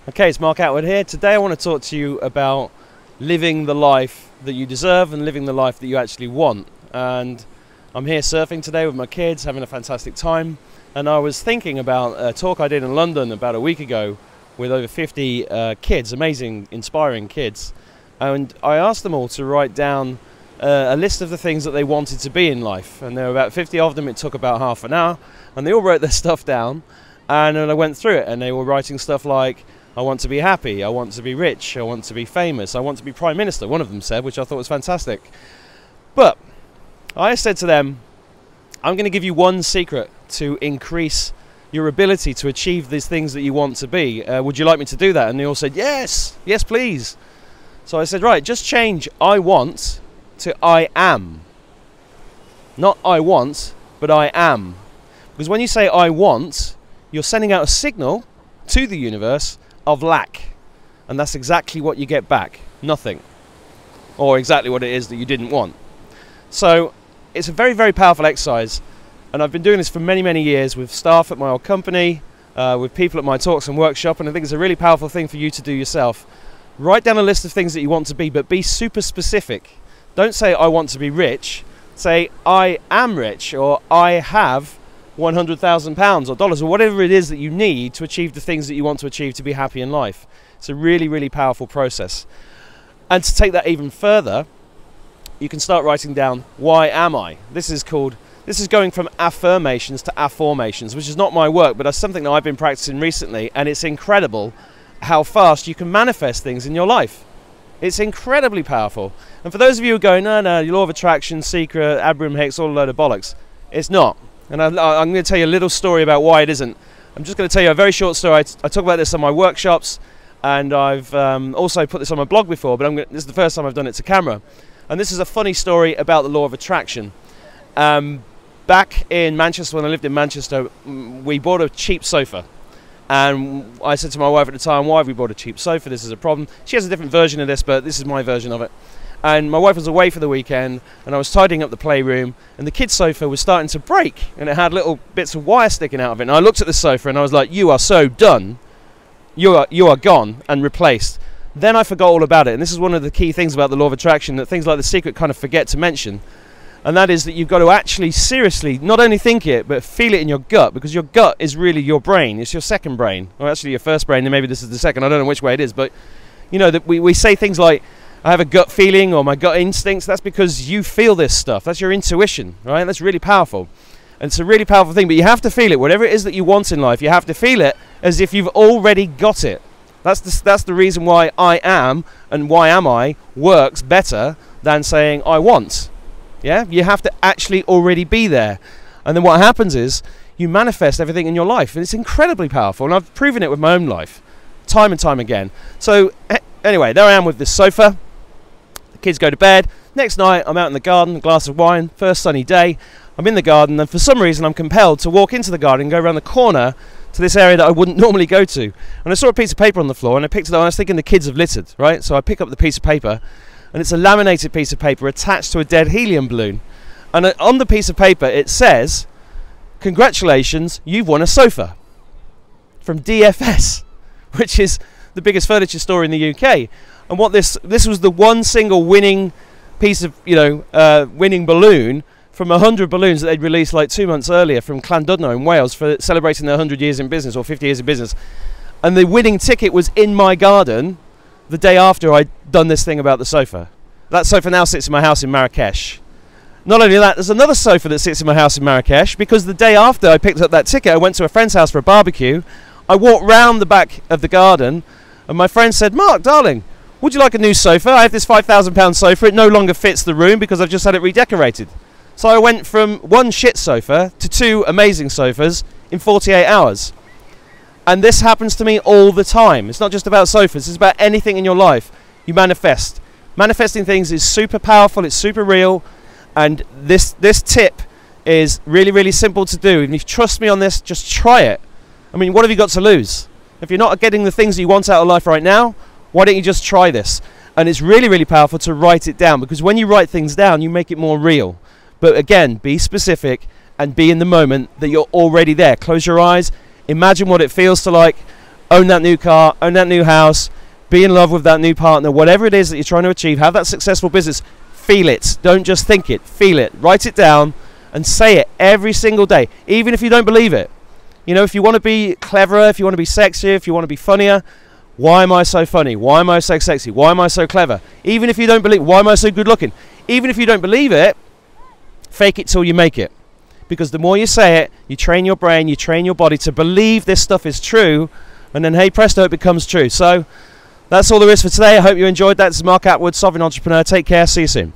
Okay, it's Mark Atwood here. Today I want to talk to you about living the life that you deserve and living the life that you actually want. And I'm here surfing today with my kids, having a fantastic time. And I was thinking about a talk I did in London about a week ago with over 50 kids, amazing, inspiring kids. And I asked them all to write down a list of the things that they wanted to be in life. And there were about 50 of them. It took about half an hour. And they all wrote their stuff down. And then I went through it, and they were writing stuff like, I want to be happy, I want to be rich, I want to be famous, I want to be Prime Minister, one of them said, which I thought was fantastic. But I said to them, I'm going to give you one secret to increase your ability to achieve these things that you want to be. Would you like me to do that? And they all said, yes, yes please. So I said, right, just change I want to I am. Not I want, but I am. Because when you say I want, you're sending out a signal to the universe of lack, and that's exactly what you get back, nothing, or exactly what it is that you didn't want. So it's a very, very powerful exercise, and I've been doing this for many, many years with staff at my old company, with people at my talks and workshop, and I think it's a really powerful thing for you to do yourself. Write down a list of things that you want to be, but be super specific. Don't say I want to be rich, say I am rich, or I have £100,000 or dollars, or whatever it is that you need to achieve the things that you want to achieve to be happy in life. It's a really, really powerful process. And to take that even further, you can start writing down, why am I? This is going from affirmations to afformations, which is not my work, but that's something that I've been practicing recently, and it's incredible how fast you can manifest things in your life. It's incredibly powerful. And for those of you who are going, no, your law of attraction, secret, Abraham Hicks, all a load of bollocks, it's not. And I'm going to tell you a little story about why it isn't. I'm just going to tell you a very short story. I talk about this on my workshops, and I've also put this on my blog before, but this is the first time I've done it to camera. And this is a funny story about the law of attraction. Back in Manchester, when I lived in Manchester, we bought a cheap sofa. And I said to my wife at the time, why have we bought a cheap sofa? This is a problem. She has a different version of this, but this is my version of it. And my wife was away for the weekend, and I was tidying up the playroom, and the kids' sofa was starting to break, and it had little bits of wire sticking out of it. And I looked at the sofa, and I was like, you are so done. You are gone and replaced. Then I forgot all about it, and this is one of the key things about the law of attraction that things like The Secret kind of forget to mention, and that is that you've got to actually seriously not only think it, but feel it in your gut, because your gut is really your brain. It's your second brain, or actually your first brain, and maybe this is the second. I don't know which way it is, but you know that we say things like, I have a gut feeling or my gut instincts. That's because you feel this stuff. That's your intuition, right? That's really powerful. And it's a really powerful thing, but you have to feel it. Whatever it is that you want in life, you have to feel it as if you've already got it. That's the reason why I am and why am I works better than saying I want. Yeah? You have to actually already be there. And then what happens is you manifest everything in your life. And it's incredibly powerful. And I've proven it with my own life time and time again. So anyway, there I am with this sofa. Kids go to bed. Next night I'm out in the garden, a glass of wine, first sunny day. I'm in the garden, and for some reason I'm compelled to walk into the garden and go around the corner to this area that I wouldn't normally go to. And I saw a piece of paper on the floor, and I picked it up, and I was thinking the kids have littered, right? So I pick up the piece of paper, and it's a laminated piece of paper attached to a dead helium balloon. And on the piece of paper it says, congratulations, you've won a sofa from DFS, which is the biggest furniture store in the UK. And what this was the one single winning piece of, winning balloon from 100 balloons that they'd released like 2 months earlier from Llandudno in Wales for celebrating their 100 years in business or 50 years in business. And the winning ticket was in my garden the day after I'd done this thing about the sofa. That sofa now sits in my house in Marrakesh. Not only that, there's another sofa that sits in my house in Marrakesh, because the day after I picked up that ticket, I went to a friend's house for a barbecue. I walked round the back of the garden, and my friend said, Mark, darling, would you like a new sofa? I have this £5,000 sofa. It no longer fits the room because I've just had it redecorated. So I went from one shit sofa to 2 amazing sofas in 48 hours. And this happens to me all the time. It's not just about sofas. It's about anything in your life. You manifest. Manifesting things is super powerful. It's super real. And this tip is really, really simple to do. And if you trust me on this, just try it. I mean, what have you got to lose? If you're not getting the things that you want out of life right now, why don't you just try this? And it's really, really powerful to write it down, because when you write things down, you make it more real. But again, be specific and be in the moment that you're already there. Close your eyes, imagine what it feels to like own that new car, own that new house, be in love with that new partner, whatever it is that you're trying to achieve, have that successful business, feel it. Don't just think it, feel it. Write it down and say it every single day, even if you don't believe it. You know, if you want to be cleverer, if you want to be sexier, if you want to be funnier, why am I so funny? Why am I so sexy? Why am I so clever? Even if you don't believe, why am I so good looking? Even if you don't believe it, fake it till you make it. Because the more you say it, you train your brain, you train your body to believe this stuff is true, and then hey presto, it becomes true. So that's all there is for today. I hope you enjoyed that. This is Mark Atwood, Sovereign Entrepreneur. Take care. See you soon.